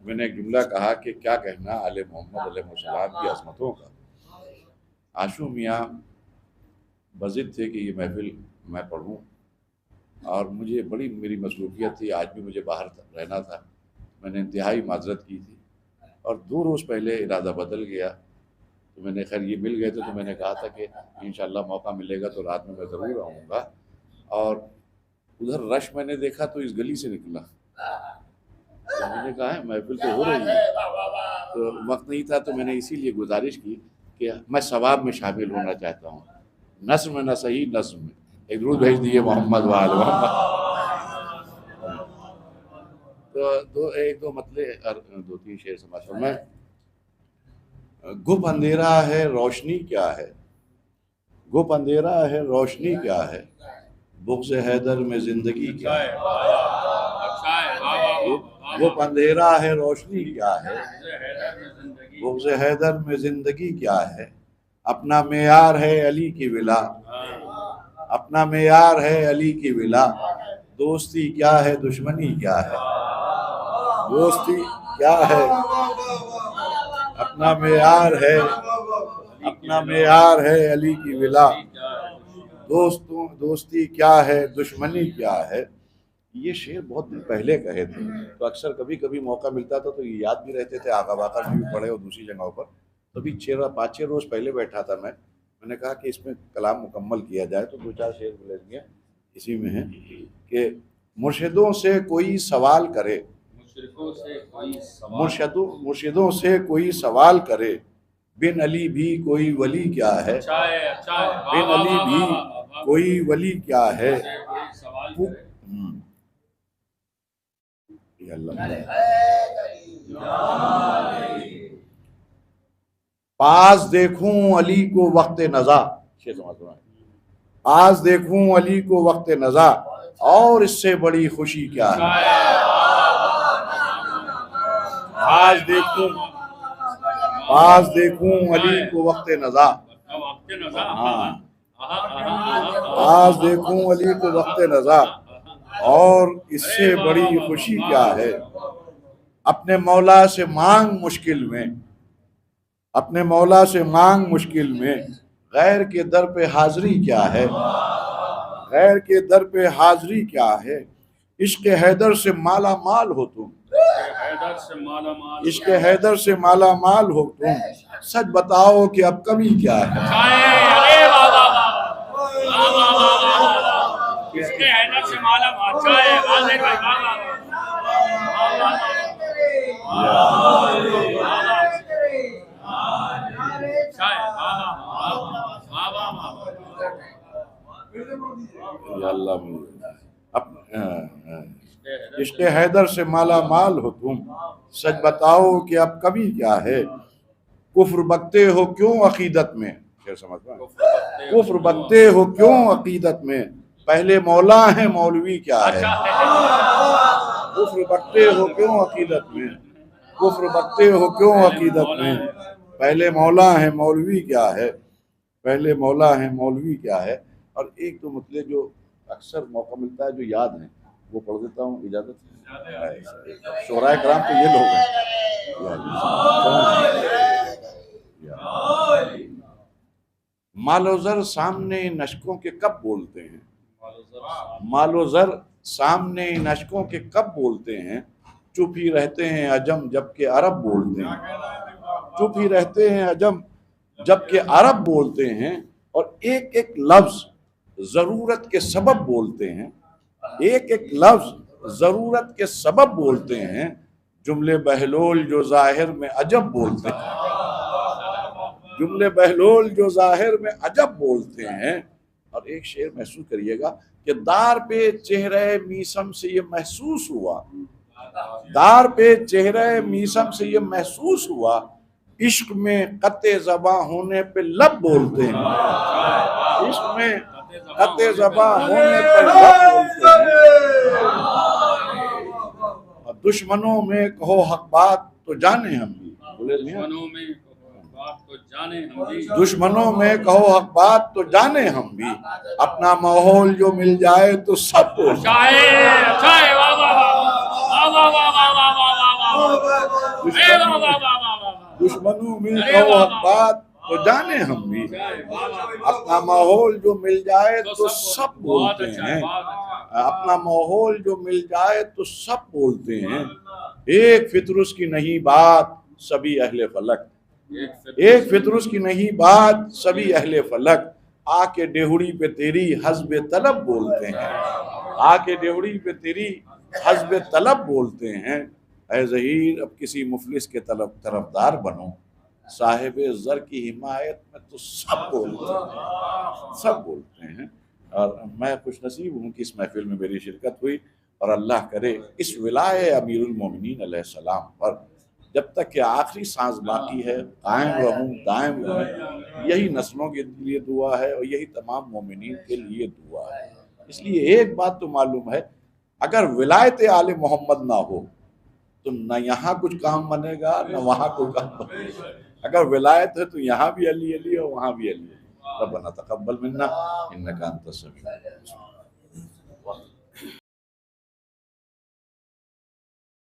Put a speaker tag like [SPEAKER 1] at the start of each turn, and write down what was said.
[SPEAKER 1] میں نے ایک جملہ کہا کہ کیا کہنا آل محمد علیہ السلام کی عظمتوں کا. عاشو میاں بضد تھے کہ یہ محفل میں پڑھوں، اور مجھے بڑی میری مصروفیت تھی، آج بھی مجھے باہر رہنا تھا، میں نے انتہائی معذرت کی تھی، اور 2 روز پہلے ارادہ بدل گیا. تو میں نے خیر یہ مل گئے تھے تو میں نے کہا تھا کہ انشاءاللہ موقع ملے گا تو رات میں ضرور آؤں گا. اور ادھر رش میں نے دیکھا تو اس گلی سے نکلا، تو میں نے کہا ہے محفل تو ہو رہی ہے، تو وقت نہیں تھا، تو میں نے اسی لیے گزارش کی کہ میں ثواب میں شامل ہونا چاہتا ہوں، نثر میں نہ صحیح نظم میں. ایک درود بھیج دیے محمد وآل محمد. تو ایک دو مطلب 2-3 شعر سماعت فرمائیں. گپ اندھیرا ہے روشنی کیا ہے، گپ اندھیرا ہے روشنی کیا ہے، بغض حیدر میں زندگی کیا ہے. گپ اندھیرا ہے روشنی کیا ہے، بغض حیدر میں زندگی کیا ہے. اپنا معیار ہے علی کی ولا، اپنا معیار ہے علی کی ولا، دوستی کیا ہے دشمنی کیا ہے. دوستی کیا ہے، اپنا معیار ہے، اپنا معیار ہے علی کی ولا، دوستی کیا ہے دشمنی کیا ہے. یہ شعر بہت دن پہلے کہے تھے، تو اکثر کبھی کبھی موقع ملتا تھا تو یہ یاد بھی رہتے تھے. آقا باقر میں بھی پڑھے اور دوسری جگہوں پر. تبھی 5-6 روز پہلے بیٹھا تھا میں نے کہا کہ اس میں کلام مکمل کیا جائے، تو 2-4 شعر لے لیے. اسی میں ہے کہ مرشدوں سے کوئی سوال کرے، مرشدوں سے کوئی سوال کرے، بن علی بھی کوئی ولی کیا ہے، بن علی بھی کوئی ولی کیا ہے. پاس دیکھوں علی کو وقت نزا، پاس دیکھوں علی کو وقت نزا، اور اس سے بڑی خوشی کیا ہے. پاس دیکھوں علی کو وقت نزا، پاس دیکھوں علی کو وقت نزا، اور اس سے بڑی خوشی کیا ہے. اپنے مولا سے مانگ مشکل میں، اپنے مولا سے مانگ مشکل میں، غیر کے در پہ حاضری کیا ہے، غیر کے در پہ حاضری کیا ہے. عشق حیدر سے مالا مال ہو تم، عشق حیدر سے مالا مال ہو تم، سچ بتاؤ کہ اب کمی کیا ہے.
[SPEAKER 2] عشق حیدر سے مالا مال
[SPEAKER 1] عشق حیدر سے مالا مال ہو تم، سچ بتاؤ کہ اب کمی کیا ہے. کفر بکتے ہو کیوں عقیدت میں، کفر بکتے ہو کیوں عقیدت میں، پہلے مولا ہے مولوی کیا ہے. کفر بکتے ہو کیوں عقیدت میں، کفر بکتے ہو کیوں عقیدت میں، پہلے مولا ہے مولوی کیا ہے، پہلے مولا ہے مولوی کیا ہے. اور ایک تو مطلب جو اکثر موقع ملتا ہے جو یاد ہیں وہ پڑھ دیتا ہوں، اجازت ہے. شعراء کرام تو یہ لوگ ہیں. مال و زر سامنے نشکوں کے کب بولتے ہیں، مال و زر سامنے نشکوں کے کب بولتے ہیں، چپ ہی رہتے ہیں عجم جبکہ عرب بولتے ہیں، چپ ہی رہتے ہیں عجم جبکہ عرب بولتے ہیں. اور ایک ایک لفظ ضرورت کے سبب بولتے ہیں، ایک ایک لفظ ضرورت کے سبب بولتے ہیں. جملے بہلول جو ظاہر میں عجب بولتے ہیں، جملے بہلول جو ظاہر میں عجب بولتے ہیں. اور ایک شعر محسوس کریے گا کہ دار پہ چہرہ میسم سے یہ محسوس ہوا، دار پہ چہرہ میسم سے یہ محسوس ہوا، عشق میں قطع زباں ہونے پہ لب بولتے ہیں، عشق میں قطع زباں ہونے پہ لب بولتے ہیں. اور دشمنوں میں کہو حق بات تو جانے ہم بھی، دشمنوں میں کہو حق بات تو جانے ہم بھی، اپنا ماحول جو مل جائے تو سب بولتے ہیں. دشمنوں میں کہو حق بات تو جانے ہم بھی، اپنا ماحول جو مل جائے تو سب بولتے ہیں، اپنا ماحول جو مل جائے تو سب بولتے ہیں، ایک فطرس کی نہیں بات سبھی اہل فلک، ایک فطرس کی نہیں بات سبھی اہل فلک، آ کے ڈیہڑی پہ تیری حسب طلب بولتے ہیں، آ کے ڈیہڑی پہ تیری حسب طلب بولتے ہیں، اے ظہیر اب کسی مفلس کے طرفدار بنو، صاحب زر کی حمایت میں تو سب بولتے ہیں، سب بولتے ہیں۔ اور میں خوش نصیب ہوں کہ اس محفل میں میری شرکت ہوئی، اور اللہ کرے اس ولائے امیر المومنین علیہ السلام پر جب تک کہ آخری سانس باقی ہے قائم رہوں، دائم رہوں، یہی نسلوں کے لیے دعا ہے اور یہی تمام مومنین کے لیے دعا ہے۔ اس لیے ایک بات تو معلوم ہے، اگر ولایت آل محمد نہ ہو تو نہ یہاں کچھ کام بنے گا نہ وہاں کوئی کام بنے گا، اگر ولایت ہے تو یہاں بھی علی علی اور وہاں بھی علی علی۔ ربنا تقبل منا انک انت السمیع العلیم۔